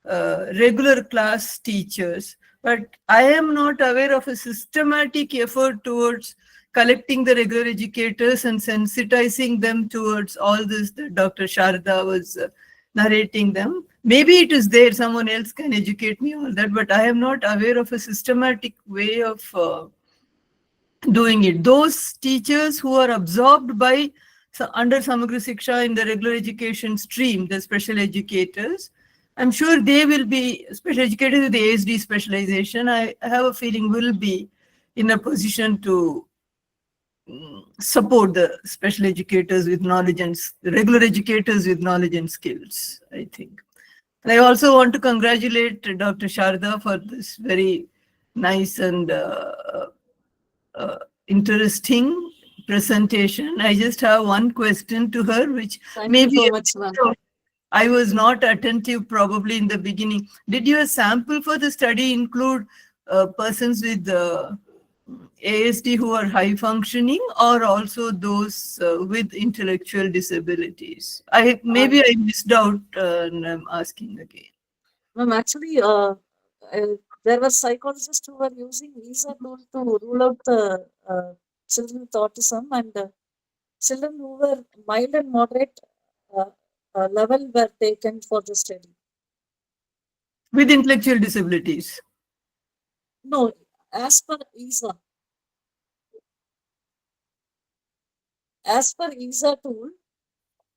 regular class teachers. But I am not aware of a systematic effort towards collecting the regular educators and sensitizing them towards all this that Dr. Saradha was narrating them. Maybe it is there, someone else can educate me on that, but I am not aware of a systematic way of doing it. Those teachers who are absorbed by under Samagra Shiksha in the regular education stream, the special educators, I'm sure they will be special educators with the ASD specialization. I have a feeling will be in a position to support the special educators with knowledge and regular educators with knowledge and skills, I think. And I also want to congratulate Dr. Saradha for this very nice and interesting presentation. I just have one question to her, which Thank maybe you so much, ma'am. I was not attentive probably in the beginning. Did your sample for the study include persons with ASD who are high functioning, or also those with intellectual disabilities? Maybe I missed out and I'm asking again. Ma'am, actually, there were psychologists who were using visa tool to rule out the children with autism, and children who were mild and moderate uh, level were taken for the study. With intellectual disabilities? No, as per visa. As per visa tool,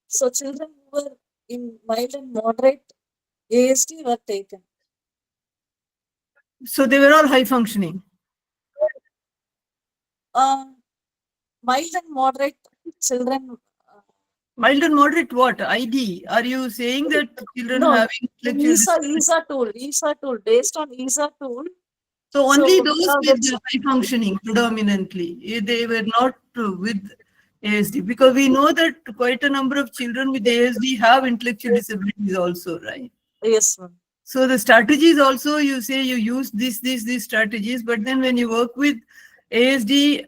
so children who were in mild and moderate ASD were taken. So they were all high functioning? Mild and moderate children. Mild and moderate what? ID? Are you saying that children No, having intellectual disabilities? ESA tool, based on ESA tool. So only So, those with the high functioning predominantly, they were not with ASD, because we know that quite a number of children with ASD have intellectual disabilities also, right? Yes, ma'am. So the strategies also, you say you use these strategies, but then when you work with ASD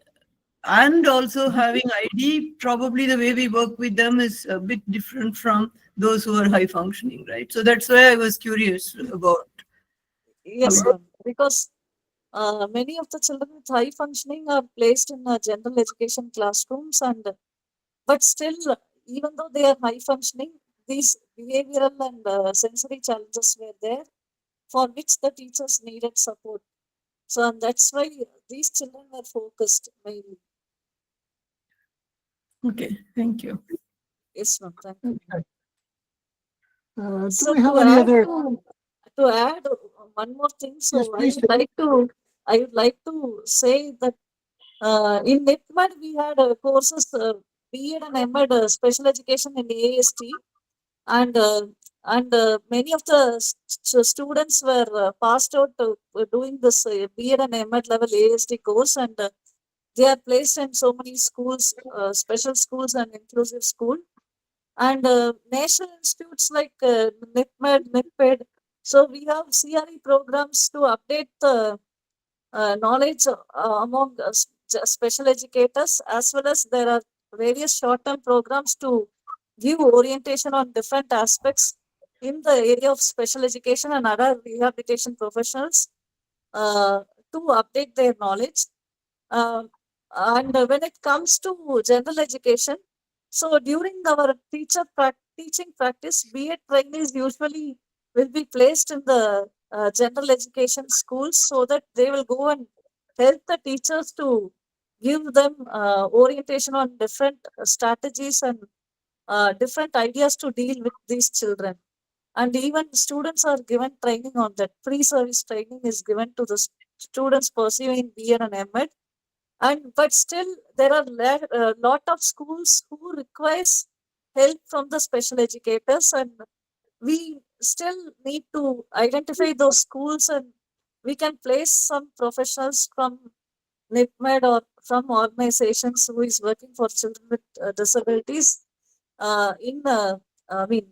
and also having ID, probably the way we work with them is a bit different from those who are high functioning, right? So that's why I was curious about. Yes, ma'am. Because many of the children with high functioning are placed in general education classrooms, and but still, even though they are high functioning, these behavioral and sensory challenges were there, for which the teachers needed support. So, and that's why these children were focused mainly. Okay, thank you. Yes, ma'am. Thank you. Okay. Do So we have any other? to add one more thing, so Yes, please do. I would like to say that in NIPMED we had courses B.Ed and M.Ed special education in AST, and many of the students were passed out doing this B.Ed and M.Ed level AST course, and they are placed in so many schools, special schools and inclusive school, and national institutes like NIPMED, NIPED. So we have CRE programs to update the knowledge among special educators, as well as there are various short-term programs to give orientation on different aspects in the area of special education and other rehabilitation professionals to update their knowledge. And when it comes to general education, so during our teaching practice, B.Ed trainees usually will be placed in the general education schools, so that they will go and help the teachers to give them orientation on different strategies and different ideas to deal with these children. And even students are given training on that. Pre-service training is given to the students pursuing B.Ed and M.Ed. And but still, there are a lot of schools who requires help from the special educators, and we still need to identify those schools, and we can place some professionals from NIPMED or from organizations who is working for children with disabilities in I mean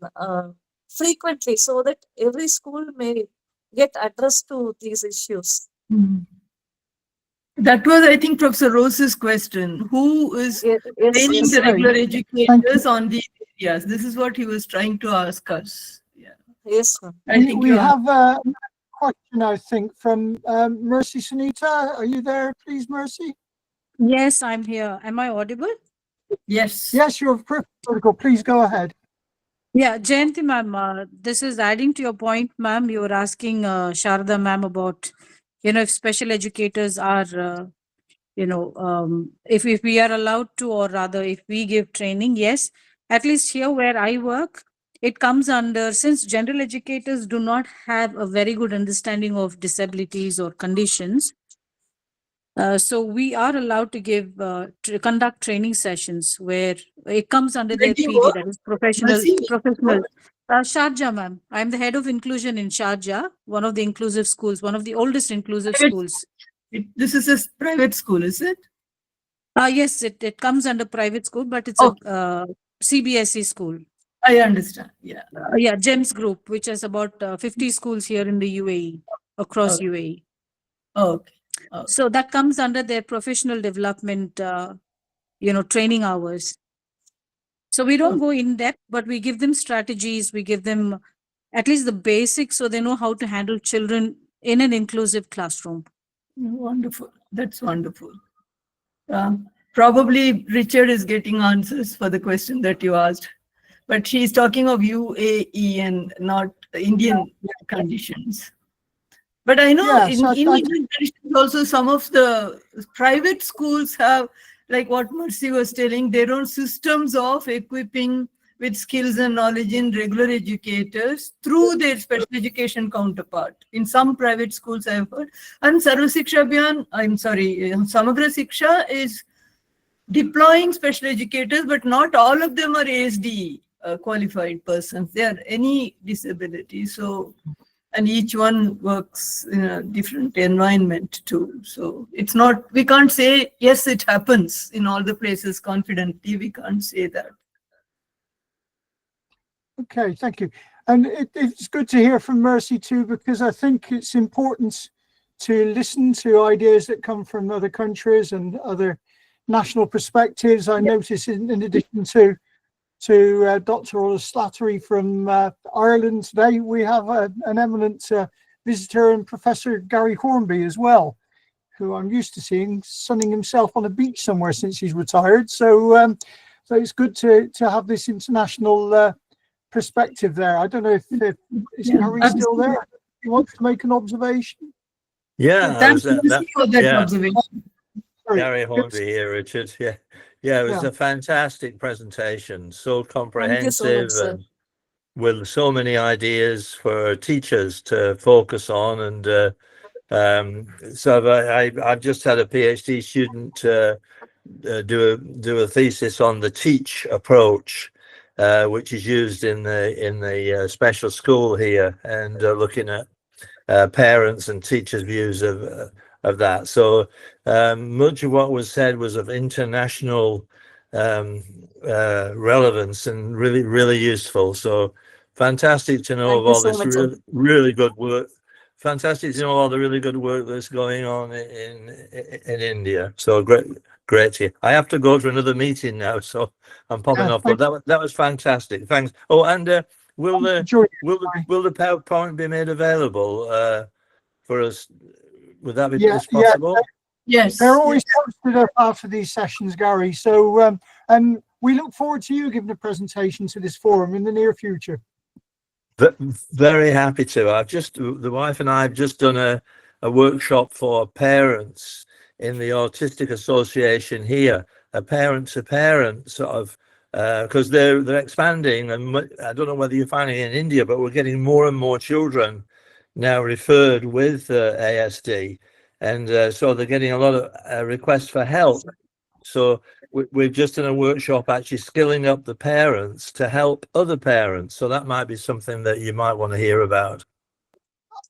frequently, so that every school may get addressed to these issues. Mhm. That was, I think, Professor Rose's question. Who is Yes, training yes, the Okay. regular Thank educators on these areas? This is what he was trying to ask us. Yeah, yes, ma'am. I think We you have a question, I think, from Mercy Sunita. Are you there, please, Mercy? Yes, I'm here. Am I audible? yes. Yes, you're critical. Please go ahead. Yeah, Jayanti ma'am, this is adding to your point, ma'am. You were asking Sharda ma'am about, if special educators are, if we are allowed to, or rather if we give training, yes. At least here where I work, it comes under, since general educators do not have a very good understanding of disabilities or conditions, so we are allowed to give conduct training sessions where it comes under Where their do you PD, work? that is professional. Mercy? Sharjah, ma'am. I'm the head of inclusion in Sharjah, one of the inclusive schools, one of the oldest inclusive Private- schools. This is a private school, is it? Yes, it comes under private school, but it's Okay. a CBSE school. I understand. Yeah. Yeah, GEMS Group, which has about 50 schools here in the UAE, across Okay. UAE. Okay. So that comes under their professional development, training hours. So we don't go in depth, but we give them strategies. We give them at least the basics so they know how to handle children in an inclusive classroom. Wonderful. That's wonderful. Probably Richard is getting answers for the question that you asked, but she's talking of UAE and not Indian conditions. But I know Yes, in Indian conditions also some of the private schools have, like what Mercy was telling, their own systems of equipping with skills and knowledge in regular educators through their special education counterpart. In some private schools I have heard. And Sarva Shiksha Abhiyan, Samagra Shiksha is deploying special educators, but not all of them are ASD qualified persons. They are any disability. So, and each one works in a different environment too. So it's not, we can't say, yes, it happens in all the places confidently. We can't say that. Okay, thank you. And it's good to hear from Mercy too, because I think it's important to listen to ideas that come from other countries and other national perspectives. I notice in addition to Dr. Ola Slattery from Ireland today, we have an eminent visitor and Professor Gary Hornby as well, who I'm used to seeing sunning himself on a beach somewhere since he's retired. So so it's good to have this international perspective there. I don't know if is Gary still there? He wants to make an observation. Yeah, Thanks that, for that yeah. observation. Sorry. Gary Hornby here, Richard. Yeah, it was a fantastic presentation, so Thank you so comprehensive much, sir. and with so many ideas for teachers to focus on. And so I've just had a PhD student do a thesis on the teach approach, which is used in the special school here, and looking at parents and teachers' views of that. So much of what was said was of international relevance and really useful. So fantastic to know Thank of you all so this much, sir. really good work. Fantastic to know all the really good work that's going on in India. So great to hear. I have to go to another meeting now, so I'm popping off. But that was fantastic. Thanks. Oh, and will the PowerPoint be made available for us? Would that be possible? Yes. They're always posted up after these sessions, Gary. So we look forward to you giving a presentation to this forum in the near future. Very happy to. The wife and I have just done a workshop for parents in the Autistic Association here, a parent to parent sort of, because they're expanding, and I don't know whether you're finding it in India, but we're getting more and more children now referred with ASD, and so they're getting a lot of requests for help. So we've just done a workshop actually skilling up the parents to help other parents. So that might be something that you might want to hear about.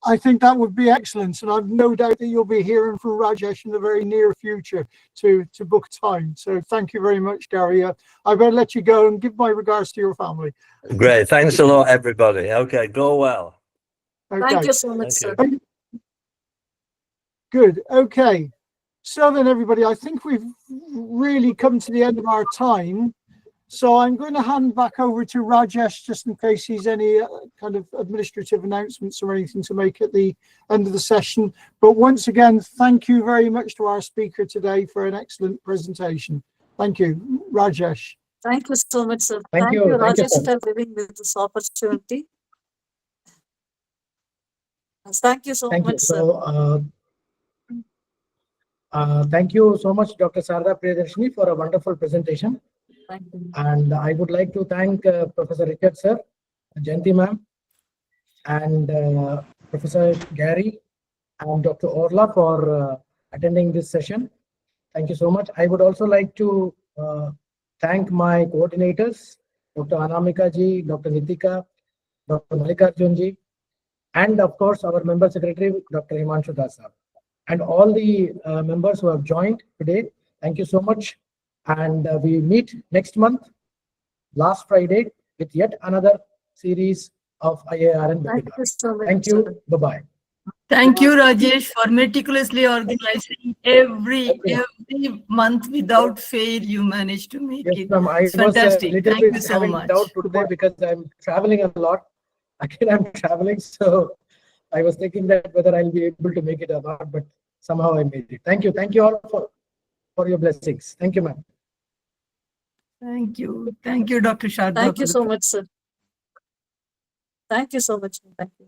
I think that would be excellent, and I've no doubt that you'll be hearing from Rajesh in the very near future to book time. So thank you very much, Gary. I better let you go and give my regards to your family. Great. Thanks a lot, everybody. Okay, go well. Okay. Thank you so much, Thank sir. you. Good. Okay. So then, everybody, I think we've really come to the end of our time. So I'm going to hand back over to Rajesh just in case he's any kind of administrative announcements or anything to make at the end of the session. But once again, thank you very much to our speaker today for an excellent presentation. Thank you, Rajesh. Thank you so much, sir. Thank you, Rajesh, sir. for giving me this opportunity. Thank you so Thank you. much, sir. So, thank you so much, Dr. Saradha Priyadarshini, for a wonderful presentation. Thank you. And I would like to thank Professor Richard sir, Jayanti ma'am, and Professor Gary and Dr. Orla for attending this session. Thank you so much. I would also like to thank my coordinators, Dr. Anamika ji, Dr. Nitika, Dr. Mallikarjun ji, and of course our member secretary, Dr. Himanshu Das, and all the members who have joined today. Thank you so much. And we meet next month, last Friday, with yet another series of IIRN Thank webinars. you so much, Thank sir. you. Bye-bye. Thank you, Rajesh, for meticulously organizing every month without fail. You managed to make Yes, it. ma'am. I It's was fantastic. little Thank bit you so having much. doubt today because I'm traveling a lot. Again, I'm traveling, so I was thinking that whether I'll be able to make it or not, but somehow I made it. Thank you. Thank you all for your blessings. Thank you, ma'am. Thank you. Thank you, Dr. Saradha. Thank you so much, sir. Thank you so much. Thank you.